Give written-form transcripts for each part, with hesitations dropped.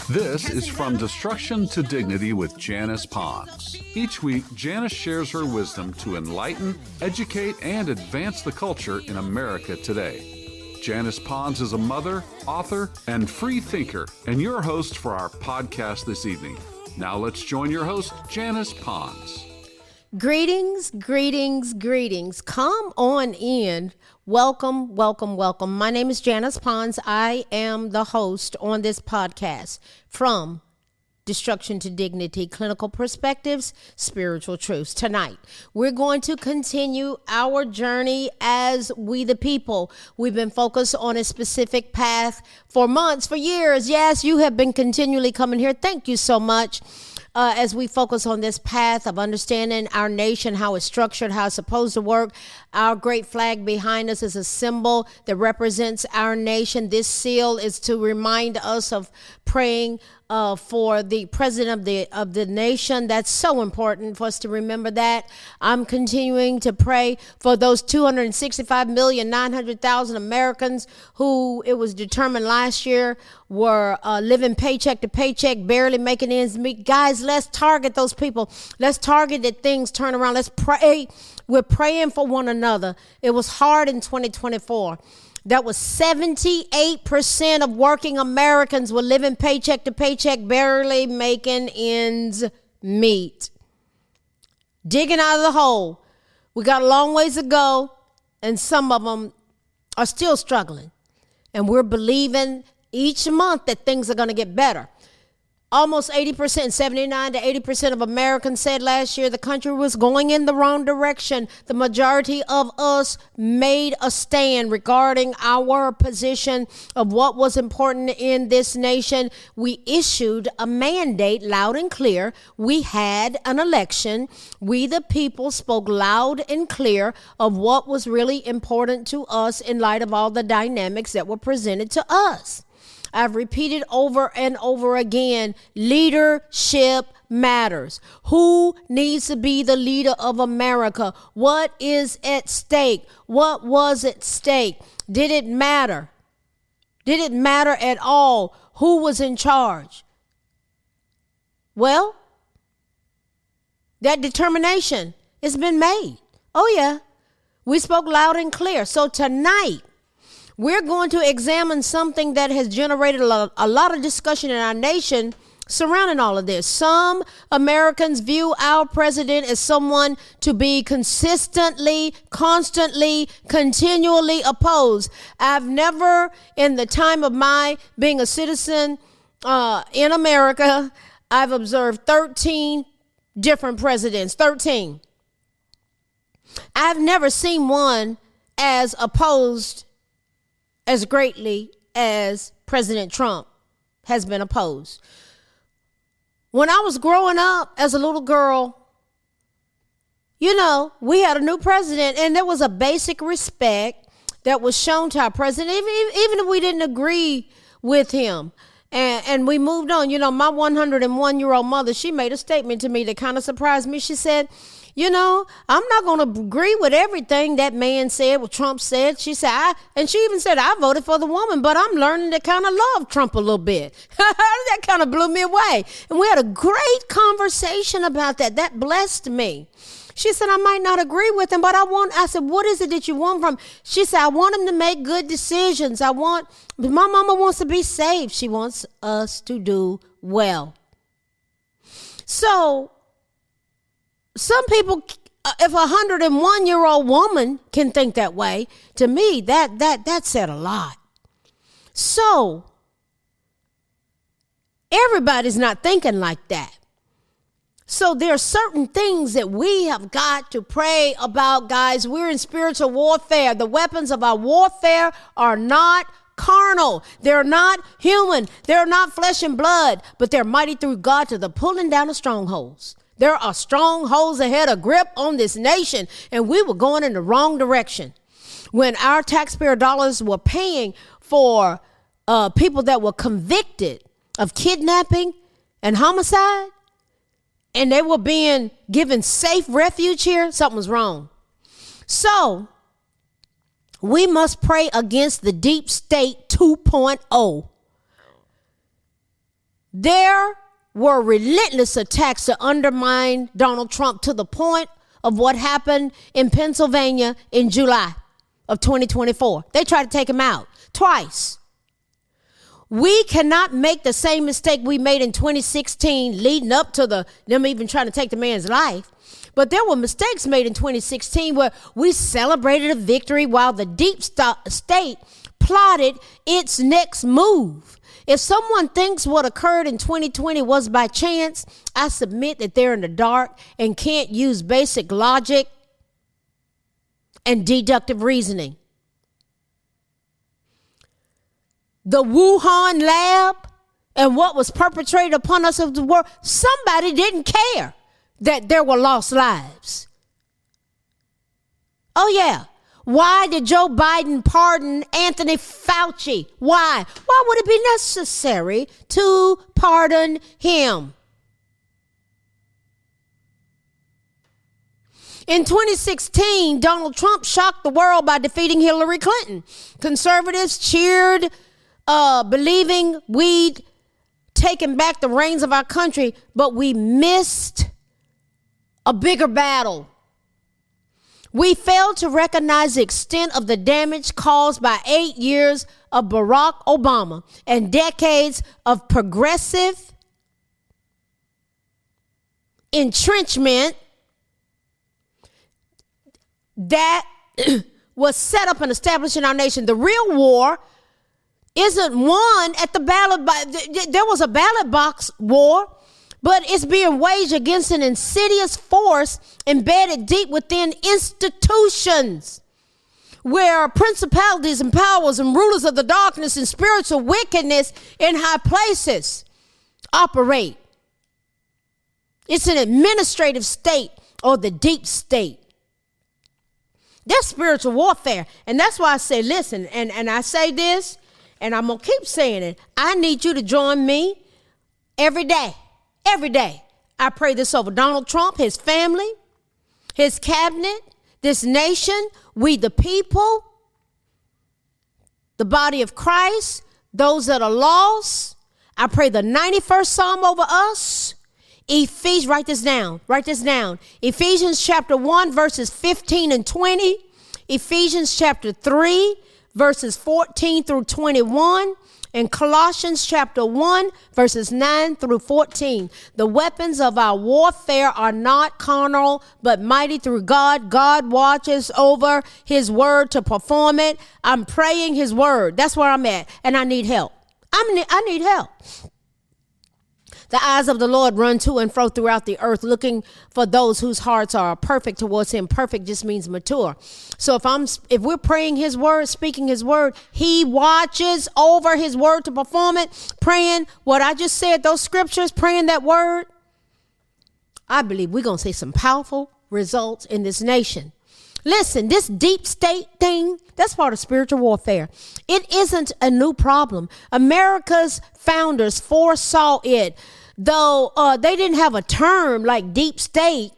This is From Destruction to Dignity with Janice Pons. Each week, Janice shares her wisdom to enlighten, educate, and advance the culture in America today. Janice Pons is a mother, author, and free thinker, and your host for our podcast this evening. Now let's join your host, Janice Pons. Greetings, greetings, greetings. Come on in. Welcome, welcome, welcome. My name is Janice Pons. I am the host on this podcast, From Destruction to Dignity, Clinical Perspectives, Spiritual Truths. Tonight, we're going to continue our journey as we the people. We've been focused on a specific path for months, for years. Yes, you have been continually coming here. Thank you so much. As we focus on this path of understanding our nation, how it's structured, how it's supposed to work. Our great flag behind us is a symbol that represents our nation. This seal is to remind us of praying for the president of the nation. That's so important for us to remember that. I'm continuing to pray for those 265,900,000 Americans who it was determined last year were living paycheck to paycheck, barely making ends meet. Guys, let's target those people. Let's target that things turn around. Let's pray. We're praying for one another. It was hard in 2024. That was 78% of working Americans were living paycheck to paycheck, barely making ends meet. Digging out of the hole. We got a long ways to go, and some of them are still struggling. And we're believing each month that things are going to get better. Almost 80%, 79 to 80% of Americans said last year the country was going in the wrong direction. The majority of us made a stand regarding our position of what was important in this nation. We issued a mandate loud and clear. We had an election. We, the people, spoke loud and clear of what was really important to us in light of all the dynamics that were presented to us. I've repeated over and over again, leadership matters. Who needs to be the leader of America? What is at stake? What was at stake? Did it matter? Did it matter at all? Who was in charge? Well, that determination has been made. Oh, yeah. We spoke loud and clear. So tonight, we're going to examine something that has generated a lot of discussion in our nation surrounding all of this. Some Americans view our president as someone to be consistently, constantly, continually opposed. I've never, in the time of my being a citizen in America, I've observed 13 different presidents, 13. I've never seen one as opposed as greatly as President Trump has been opposed. When I was growing up as a little girl, we had a new president, and there was a basic respect that was shown to our president, even if we didn't agree with him. And we moved on. My 101-year-old mother, she made a statement to me that kind of surprised me. She said, I'm not going to agree with everything that man said, what Trump said. She said, and she even said, I voted for the woman, but I'm learning to kind of love Trump a little bit. That kind of blew me away. And we had a great conversation about that. That blessed me. She said, I might not agree with him, but I said, what is it that you want from him? She said, I want him to make good decisions. My mama wants to be saved. She wants us to do well. So, some people, if a 101-year-old woman can think that way, to me, that said a lot. So, everybody's not thinking like that. So there are certain things that we have got to pray about, guys. We're in spiritual warfare. The weapons of our warfare are not carnal. They're not human. They're not flesh and blood, but they're mighty through God to the pulling down of strongholds. There are strongholds that had a grip on this nation, and we were going in the wrong direction. When our taxpayer dollars were paying for people that were convicted of kidnapping and homicide, and they were being given safe refuge here, something was wrong. So we must pray against the deep state 2.0. There were relentless attacks to undermine Donald Trump to the point of what happened in Pennsylvania in July of 2024. They tried to take him out twice. We cannot make the same mistake we made in 2016 leading up to them even trying to take the man's life. But there were mistakes made in 2016 where we celebrated a victory while the deep state plotted its next move. If someone thinks what occurred in 2020 was by chance, I submit that they're in the dark and can't use basic logic and deductive reasoning. The Wuhan lab and what was perpetrated upon us of the world, somebody didn't care that there were lost lives. Oh, yeah. Why did Joe Biden pardon Anthony Fauci? Why? Why would it be necessary to pardon him? In 2016, Donald Trump shocked the world by defeating Hillary Clinton. Conservatives cheered, believing we'd taken back the reins of our country, but we missed a bigger battle. We failed to recognize the extent of the damage caused by 8 years of Barack Obama and decades of progressive entrenchment that was set up and established in our nation. The real war isn't won at the ballot box. There was a ballot box war, but it's being waged against an insidious force embedded deep within institutions where principalities and powers and rulers of the darkness and spiritual wickedness in high places operate. It's an administrative state or the deep state. That's spiritual warfare. And that's why I say, listen, and I say this, and I'm going to keep saying it. I need you to join me every day. Every day. I pray this over Donald Trump, his family, his cabinet, this nation, we the people, the body of Christ, those that are lost. I pray the 91st Psalm over us. Write this down. Ephesians chapter 1, verses 15 and 20. Ephesians chapter 3, verses 14 through 21. And Colossians chapter 1, verses 9 through 14. The weapons of our warfare are not carnal, but mighty through God. God watches over his word to perform it. I'm praying his word. That's where I'm at. And I need help. I need help. The eyes of the Lord run to and fro throughout the earth, looking for those whose hearts are perfect towards him. Perfect just means mature. So if we're praying his word, speaking his word, he watches over his word to perform it. Praying what I just said, those scriptures, praying that word. I believe we're going to see some powerful results in this nation. Listen, this deep state thing, that's part of spiritual warfare. It isn't a new problem. America's founders foresaw it, though they didn't have a term like deep state.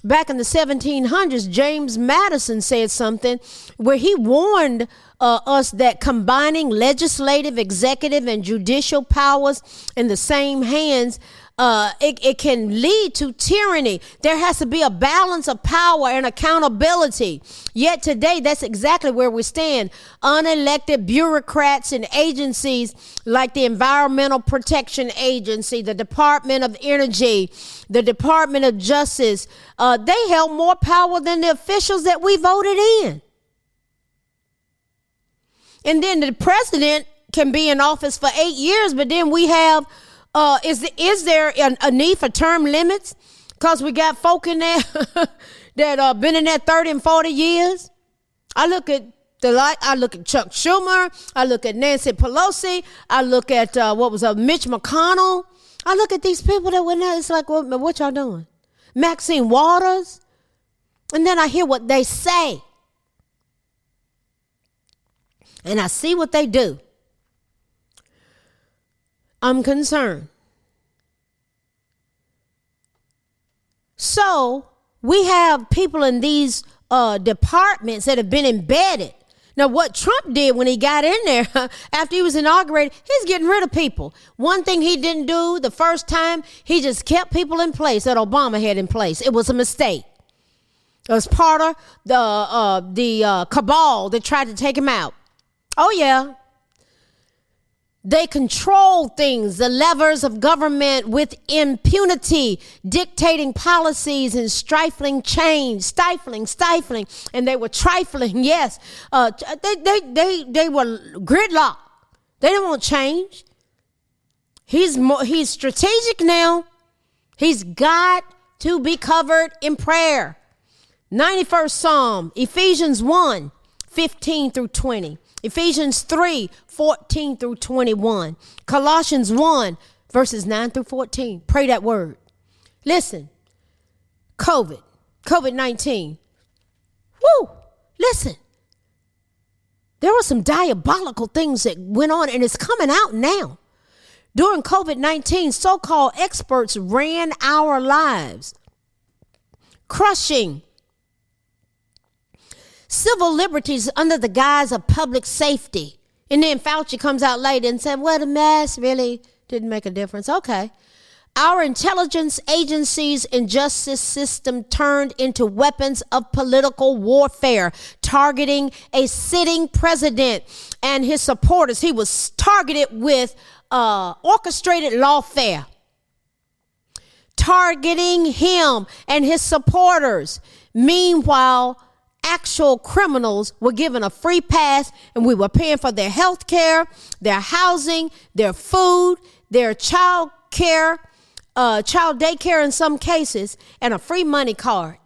Back in the 1700s, James Madison said something where he warned us that combining legislative, executive, and judicial powers in the same hands, it can lead to tyranny. There has to be a balance of power and accountability. Yet today, that's exactly where we stand. Unelected bureaucrats and agencies like the Environmental Protection Agency, the Department of Energy, the Department of Justice, they held more power than the officials that we voted in. And then the president can be in office for 8 years, but then we have is there a need for term limits? Because we got folk in there that been in there 30 and 40 years. I look at Chuck Schumer. I look at Nancy Pelosi. I look at Mitch McConnell. I look at these people that went there. It's like, what y'all doing? Maxine Waters. And then I hear what they say. And I see what they do. I'm concerned. So we have people in these departments that have been embedded. Now, what Trump did when he got in there after he was inaugurated, he's getting rid of people. One thing he didn't do the first time, he just kept people in place that Obama had in place. It was a mistake. It was part of the cabal that tried to take him out. Oh, yeah. They control things, the levers of government with impunity, dictating policies and stifling change, stifling, and they were trifling. Yes, they were gridlocked. They didn't want change. He's strategic now. He's got to be covered in prayer. 91st Psalm, Ephesians 1, 15 through 20. Ephesians 3, 14 through 21. Colossians 1, verses 9 through 14. Pray that word. Listen, COVID-19. Woo, listen. There were some diabolical things that went on, and it's coming out now. During COVID-19, so-called experts ran our lives, crushing civil liberties under the guise of public safety. And then Fauci comes out later and said, well, the mask really didn't make a difference. Okay. Our intelligence agencies and justice system turned into weapons of political warfare, targeting a sitting president and his supporters. He was targeted with orchestrated lawfare, targeting him and his supporters. Meanwhile, actual criminals were given a free pass, and we were paying for their health care, their housing, their food, their child daycare in some cases, and a free money card.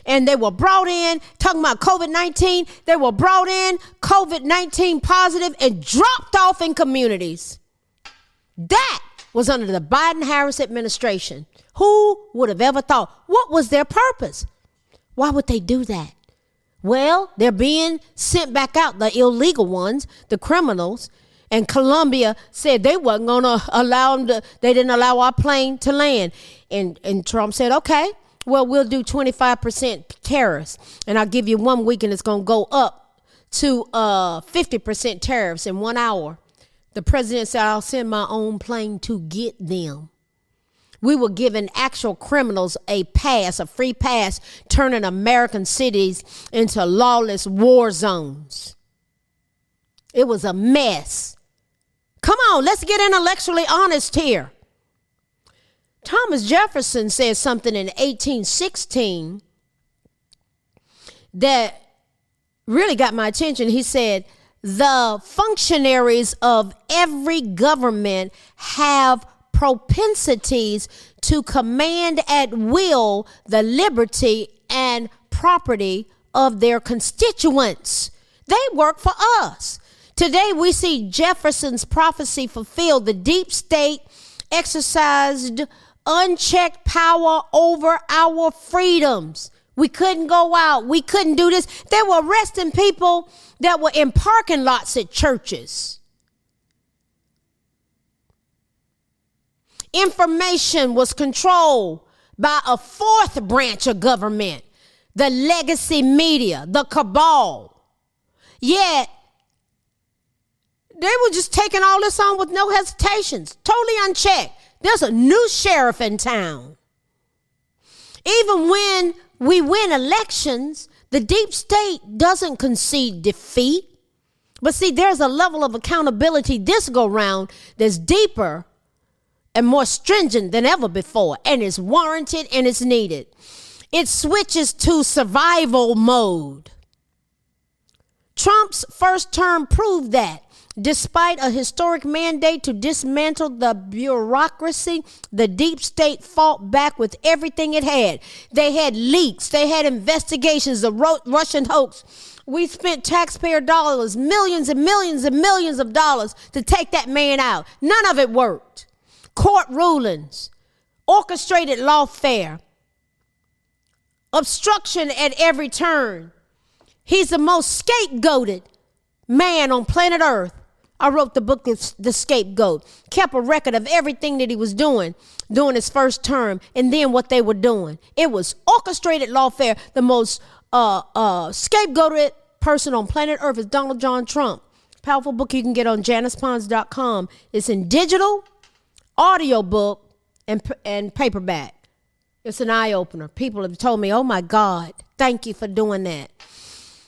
And they were brought in, talking about COVID-19, they were brought in COVID-19 positive and dropped off in communities. That was under the Biden-Harris administration. Who would have ever thought? What was their purpose? Why would they do that? Well, they're being sent back out, the illegal ones, the criminals. And Colombia said they wasn't going to allow them they didn't allow our plane to land. And Trump said, okay, well, we'll do 25% tariffs. And I'll give you 1 week and it's going to go up to 50% tariffs in 1 hour. The president said, I'll send my own plane to get them. We were giving actual criminals a pass, a free pass, turning American cities into lawless war zones. It was a mess. Come on, let's get intellectually honest here. Thomas Jefferson said something in 1816 that really got my attention. He said, the functionaries of every government have propensities to command at will the liberty and property of their constituents. They work for us. Today we see Jefferson's prophecy fulfilled. The deep state exercised unchecked power over our freedoms. We couldn't go out. We couldn't do this. They were arresting people that were in parking lots at churches. Information was controlled by a fourth branch of government, the legacy media, the cabal. Yet, they were just taking all this on with no hesitations, totally unchecked. There's a new sheriff in town. Even when we win elections, the deep state doesn't concede defeat. But see, there's a level of accountability this go round that's deeper and more stringent than ever before, and it's warranted and it's needed. It switches to survival mode. Trump's first term proved that. Despite a historic mandate to dismantle the bureaucracy, the deep state fought back with everything it had. They had leaks. They had investigations, the Russian hoax. We spent taxpayer dollars, millions and millions and millions of dollars to take that man out. None of it worked. Court rulings, orchestrated lawfare, obstruction at every turn. He's the most scapegoated man on planet Earth. I wrote the book, The Scapegoat, kept a record of everything that he was doing during his first term and then what they were doing. It was orchestrated lawfare, the most scapegoated person on planet Earth is Donald John Trump. Powerful book you can get on janicepons.com. It's in digital, audio book, and paperback. It's an eye-opener. People have told me, oh my God, thank you for doing that.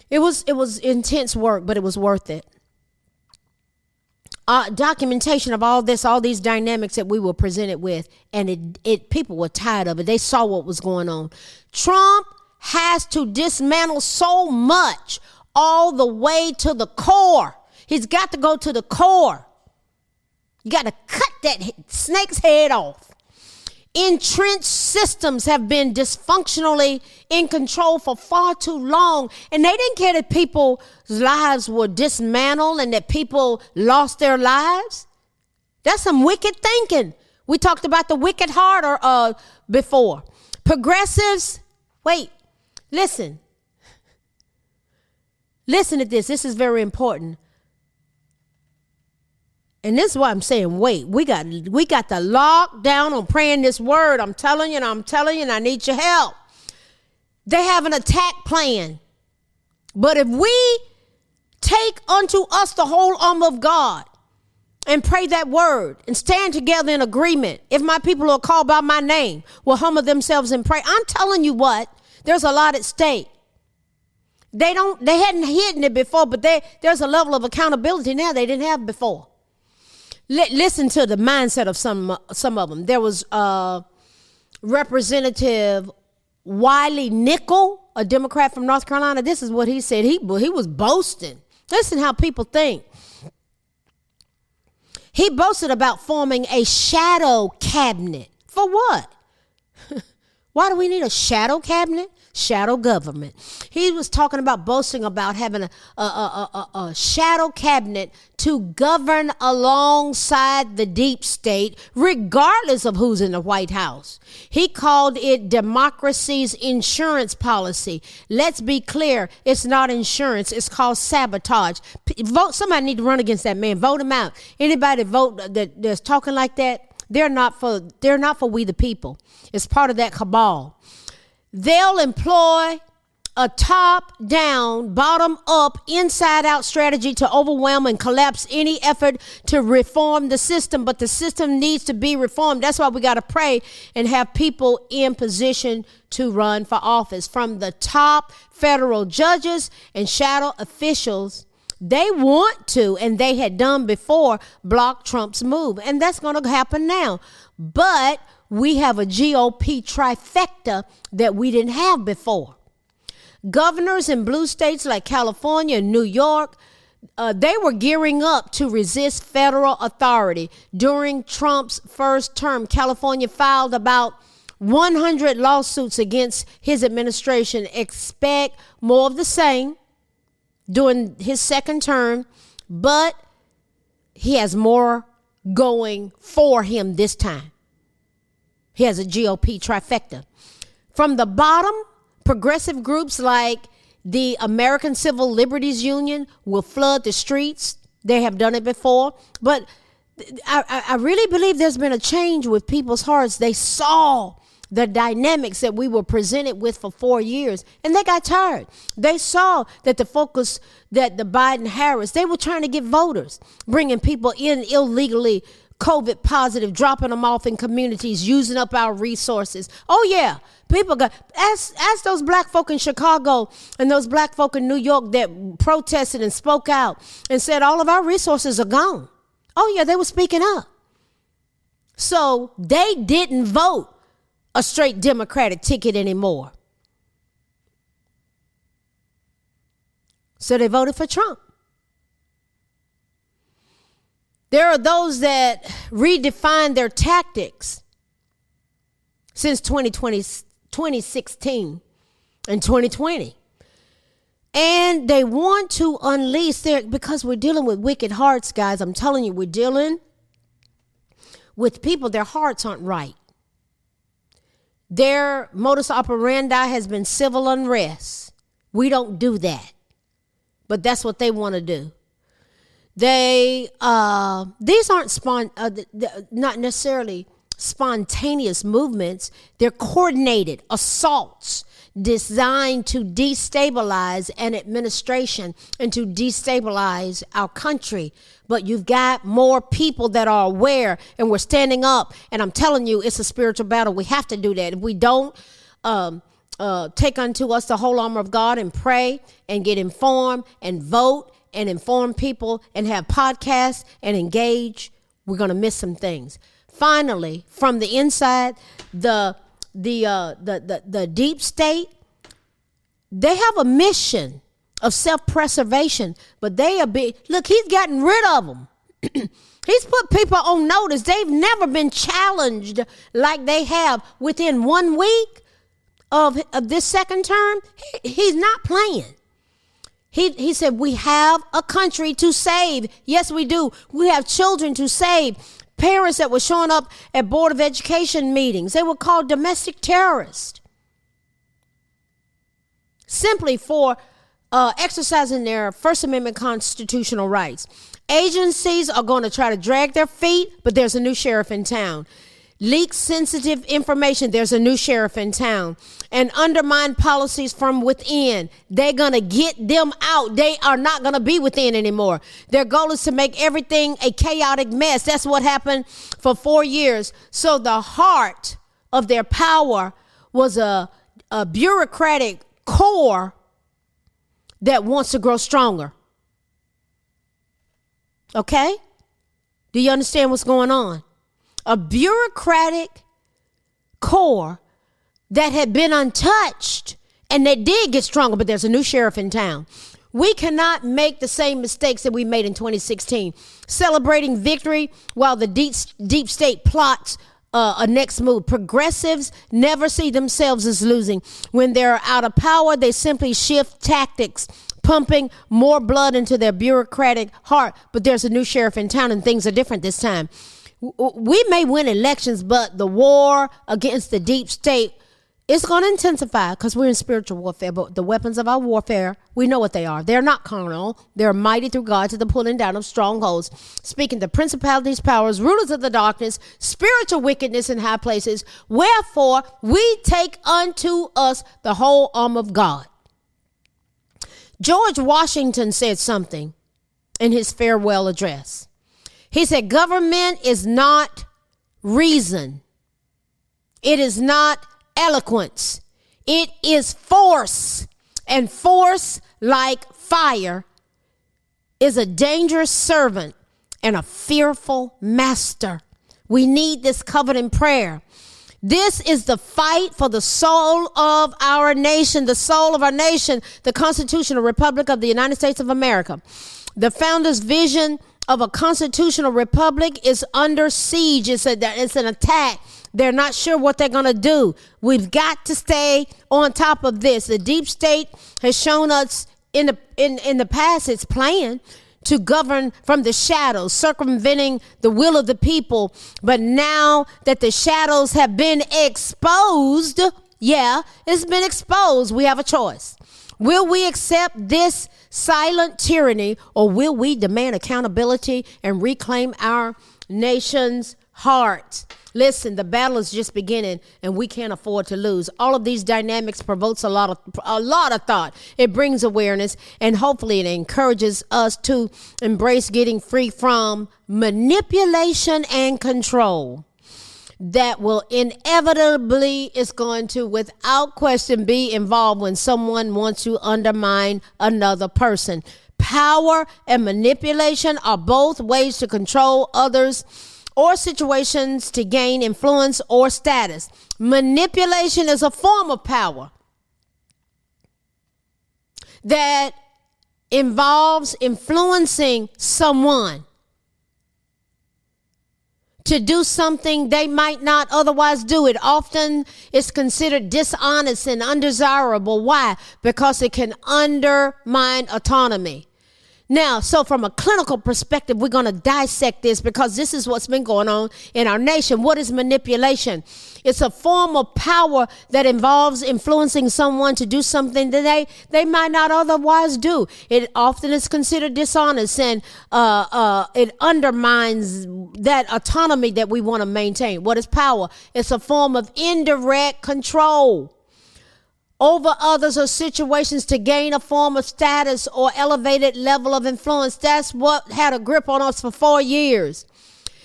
It was intense work, but it was worth it. Documentation of all these dynamics that we were presented with, and people were tired of it. They saw what was going on. Trump has to dismantle so much all the way to the core. He's got to go to the core. You got to cut that snake's head off. Entrenched systems have been dysfunctionally in control for far too long, and they didn't care that people's lives were dismantled and that people lost their lives. That's some wicked thinking. We talked about the wicked heart before. Progressives, wait, listen. Listen to this. This is very important. And this is why I'm saying, wait, we got to lock down on praying this word. I'm telling you, and I need your help. They have an attack plan. But if we take unto us the whole armor of God and pray that word and stand together in agreement, if my people are called by my name, will humble themselves and pray. I'm telling you what, there's a lot at stake. They hadn't hidden it before, but there's a level of accountability now they didn't have before. Listen to the mindset of some of them. There was Representative Wiley Nickel, a Democrat from North Carolina. This is what he said. He was boasting. Listen how people think. He boasted about forming a shadow cabinet. For what? Why do we need a shadow cabinet? Shadow government. He was talking about boasting about having a shadow cabinet to govern alongside the deep state, regardless of who's in the White House. He called it democracy's insurance policy. Let's be clear, it's not insurance. It's called sabotage. Vote. Somebody need to run against that man. Vote him out. Anybody vote that's talking like that, they're not for we the people. It's part of that cabal. They'll employ a top-down, bottom-up, inside-out strategy to overwhelm and collapse any effort to reform the system. But the system needs to be reformed. That's why we got to pray and have people in position to run for office. From the top federal judges and shadow officials, they want to, and they had done before, block Trump's move. And that's going to happen now. But we have a GOP trifecta that we didn't have before. Governors in blue states like California and New York, they were gearing up to resist federal authority. During Trump's first term, California filed about 100 lawsuits against his administration. Expect more of the same during his second term, but he has more going for him this time. He has a GOP trifecta. From the bottom, progressive groups like the American Civil Liberties Union will flood the streets. They have done it before. But I really believe there's been a change with people's hearts. They saw the dynamics that we were presented with for 4 years, and they got tired. They saw that the focus that the Biden-Harris, they were trying to get voters, bringing people in illegally, COVID positive, dropping them off in communities, using up our resources. Oh yeah, people got, ask those black folk in Chicago and those black folk in New York that protested and spoke out and said all of our resources are gone. Oh yeah, they were speaking up. So they didn't vote a straight Democratic ticket anymore. So they voted for Trump. There are those that redefined their tactics since 2016 and 2020. And they want to unleash because we're dealing with wicked hearts, guys. I'm telling you, we're dealing with people, their hearts aren't right. Their modus operandi has been civil unrest. We don't do that. But that's what they want to do. These aren't not necessarily spontaneous movements. They're coordinated assaults designed to destabilize an administration and to destabilize our country. But you've got more people that are aware, and we're standing up. And I'm telling you, it's a spiritual battle. We have to do that. If we don't take unto us the whole armor of God and pray and get informed and vote and inform people and have podcasts and engage, we're going to miss some things. Finally, from the inside, the deep state, they have a mission of self-preservation, but they are big. Look, he's gotten rid of them. He's put people on notice. They've never been challenged like they have within 1 week of this second term. He's not playing. He said, we have a country to save. Yes, we do. We have children to save. Parents that were showing up at Board of Education meetings, they were called domestic terrorists simply for exercising their First Amendment constitutional rights. Agencies are going to try to drag their feet, but there's a new sheriff in town. Leak sensitive information, there's a new sheriff in town. And undermine policies from within, they're going to get them out. They are not going to be within anymore. Their goal is to make everything a chaotic mess. That's what happened for 4 years. So the heart of their power was a bureaucratic core that wants to grow stronger. Okay? Do you understand what's going on? A bureaucratic core that had been untouched, and they did get stronger, but there's a new sheriff in town. We cannot make the same mistakes that we made in 2016, celebrating victory while the deep state plots a next move. Progressives never see themselves as losing. When they're out of power, they simply shift tactics, pumping more blood into their bureaucratic heart. But there's a new sheriff in town, and things are different this time. We may win elections, but the war against the deep state is going to intensify because we're in spiritual warfare. But the weapons of our warfare, we know what they are. They're not carnal. They're mighty through God to the pulling down of strongholds, speaking to principalities, powers, rulers of the darkness, spiritual wickedness in high places. Wherefore, we take unto us the whole arm of God. George Washington said something in his farewell address. He said, government is not reason. It is not eloquence. It is force. And force, like fire, is a dangerous servant and a fearful master. We need this covered in prayer. This is the fight for the soul of our nation, the soul of our nation, the constitutional republic of the United States of America. The founder's vision of a constitutional republic is under siege. It's an attack. They're not sure what they're going to do. We've got to stay on top of this. The deep state has shown us in the past its plan to govern from the shadows, circumventing the will of the people. But now that the shadows have been exposed, it's been exposed, we have a choice. Will we accept this silent tyranny, or will we demand accountability and reclaim our nation's heart? Listen, the battle is just beginning, and we can't afford to lose. All of these dynamics provokes a lot of thought. It brings awareness, and hopefully it encourages us to embrace getting free from manipulation and control that will inevitably, is going to, without question, be involved when someone wants to undermine another person. Power and manipulation are both ways to control others or situations to gain influence or status. Manipulation is a form of power that involves influencing someone to do something they might not otherwise do. It often is considered dishonest and undesirable. Why? Because it can undermine autonomy. Now, so from a clinical perspective, we're going to dissect this because this is what's been going on in our nation. What is manipulation? It's a form of power that involves influencing someone to do something that they might not otherwise do. It often is considered dishonest, and it undermines that autonomy that we want to maintain. What is power? It's a form of indirect control over others or situations to gain a form of status or elevated level of influence. That's what had a grip on us for 4 years.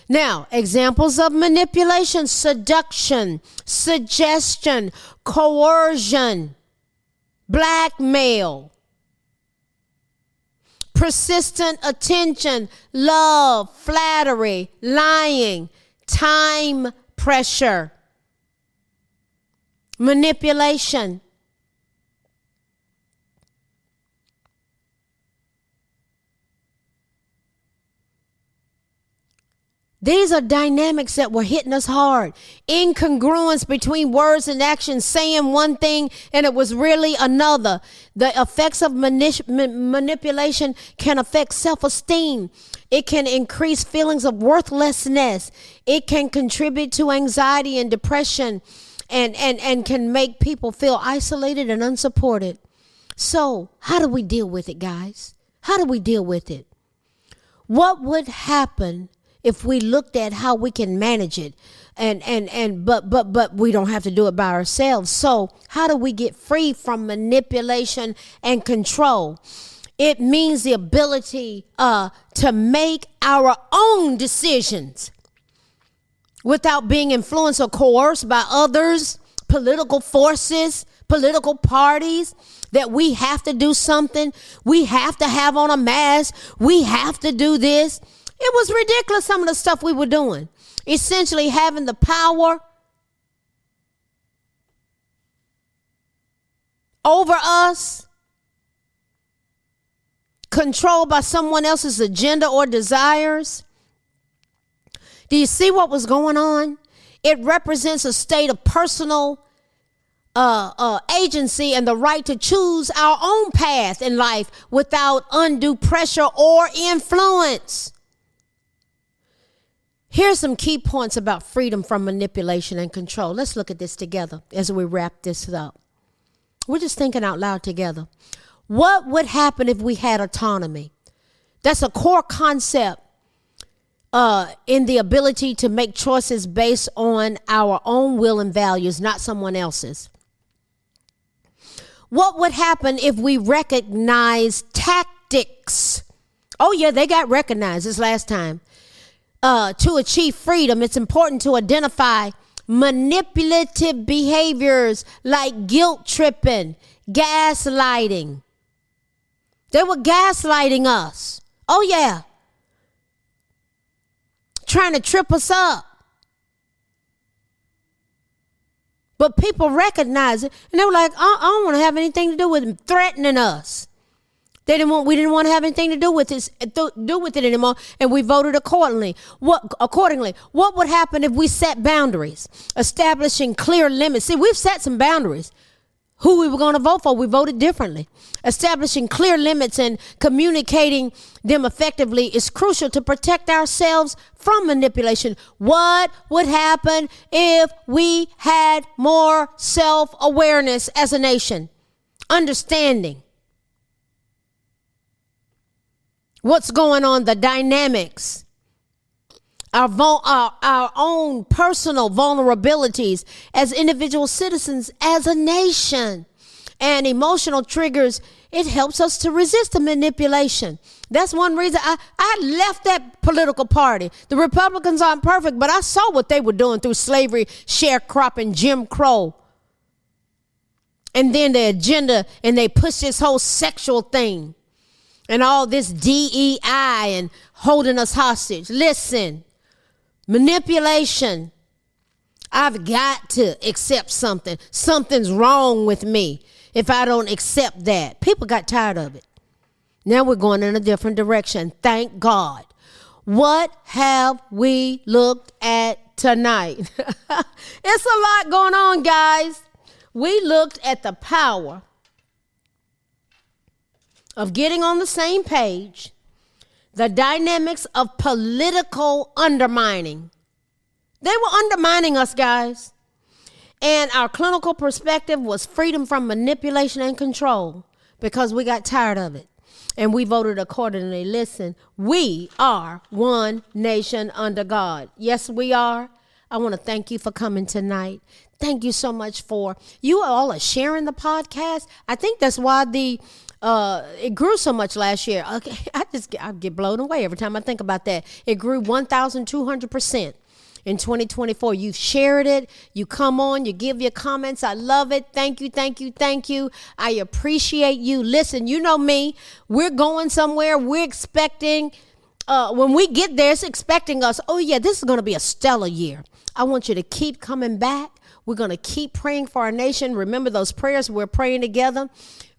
Now, examples of manipulation: seduction, suggestion, coercion, blackmail, persistent attention, love, flattery, lying, time pressure, manipulation. These are dynamics that were hitting us hard. Incongruence between words and actions, saying one thing and it was really another. The effects of manipulation can affect self-esteem. It can increase feelings of worthlessness. It can contribute to anxiety and depression, and can make people feel isolated and unsupported. So how do we deal with it, guys? How do we deal with it? What would happen if we looked at how we can manage it, but we don't have to do it by ourselves? So how do we get free from manipulation and control? It means the ability to make our own decisions without being influenced or coerced by others, political forces, political parties, that we have to do something. We have to have on a mask. We have to do this. It was ridiculous, some of the stuff we were doing. Essentially having the power over us, controlled by someone else's agenda or desires. Do you see what was going on? It represents a state of personal agency and the right to choose our own path in life without undue pressure or influence. Here's some key points about freedom from manipulation and control. Let's look at this together as we wrap this up. We're just thinking out loud together. What would happen if we had autonomy? That's a core concept in the ability to make choices based on our own will and values, not someone else's. What would happen if we recognize tactics? Oh yeah, they got recognized this last time. To achieve freedom, it's important to identify manipulative behaviors like guilt tripping, gaslighting. They were gaslighting us. Oh yeah. Trying to trip us up. But people recognize it, and they were like, I don't want to have anything to do with them, threatening us. We didn't want to have anything to do with it anymore, and we voted accordingly. What would happen if we set boundaries, establishing clear limits? See, we've set some boundaries. Who we were going to vote for, we voted differently. Establishing clear limits and communicating them effectively is crucial to protect ourselves from manipulation. What would happen if we had more self-awareness as a nation? Understanding what's going on, the dynamics, our own personal vulnerabilities as individual citizens, as a nation, and emotional triggers. It helps us to resist the manipulation. That's one reason I left that political party. The Republicans aren't perfect, but I saw what they were doing through slavery, sharecropping, Jim Crow. And then the agenda, and they pushed this whole sexual thing and all this DEI and holding us hostage. Listen, manipulation. I've got to accept something. Something's wrong with me if I don't accept that. People got tired of it. Now we're going in a different direction. Thank God. What have we looked at tonight? It's a lot going on, guys. We looked at the power of getting on the same page, the dynamics of political undermining. They were undermining us, guys. And our clinical perspective was freedom from manipulation and control because we got tired of it. And we voted accordingly. Listen, we are one nation under God. Yes, we are. I want to thank you for coming tonight. Thank you so much for you all are sharing the podcast. I think that's why it grew so much last year. Okay, I get blown away every time I think about that. It grew 1,200%. In 2024, you've shared it. You come on, you give your comments. I love it. Thank you, thank you, thank you. I appreciate you. Listen, you know me. We're going somewhere. We're expecting, when we get there, it's expecting us. Oh, yeah, this is going to be a stellar year. I want you to keep coming back. We're going to keep praying for our nation. Remember those prayers we're praying together.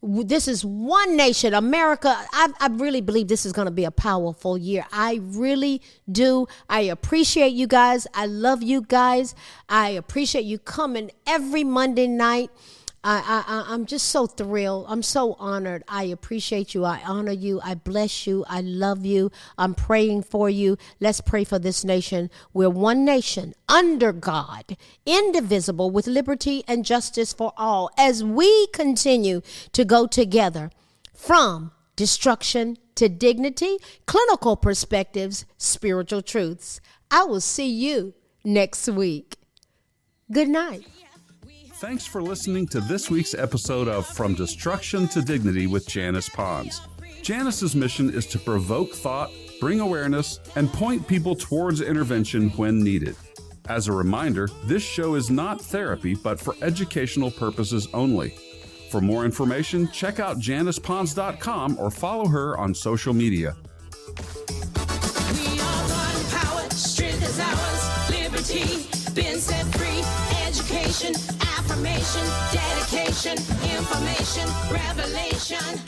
This is one nation, America. I really believe this is going to be a powerful year. I really do. I appreciate you guys. I love you guys. I appreciate you coming every Monday night. I'm just so thrilled. I'm so honored. I appreciate you. I honor you. I bless you. I love you. I'm praying for you. Let's pray for this nation. We're one nation under God, indivisible, with liberty and justice for all, as we continue to go together from destruction to dignity, clinical perspectives, spiritual truths. I will see you next week. Good night. Thanks for listening to this week's episode of From Destruction to Dignity with Janice Pons. Janice's mission is to provoke thought, bring awareness, and point people towards intervention when needed. As a reminder, this show is not therapy, but for educational purposes only. For more information, check out JanicePons.com or follow her on social media. We are one power, strength is ours, liberty, been set free, education, affirmation, dedication, information, revelation.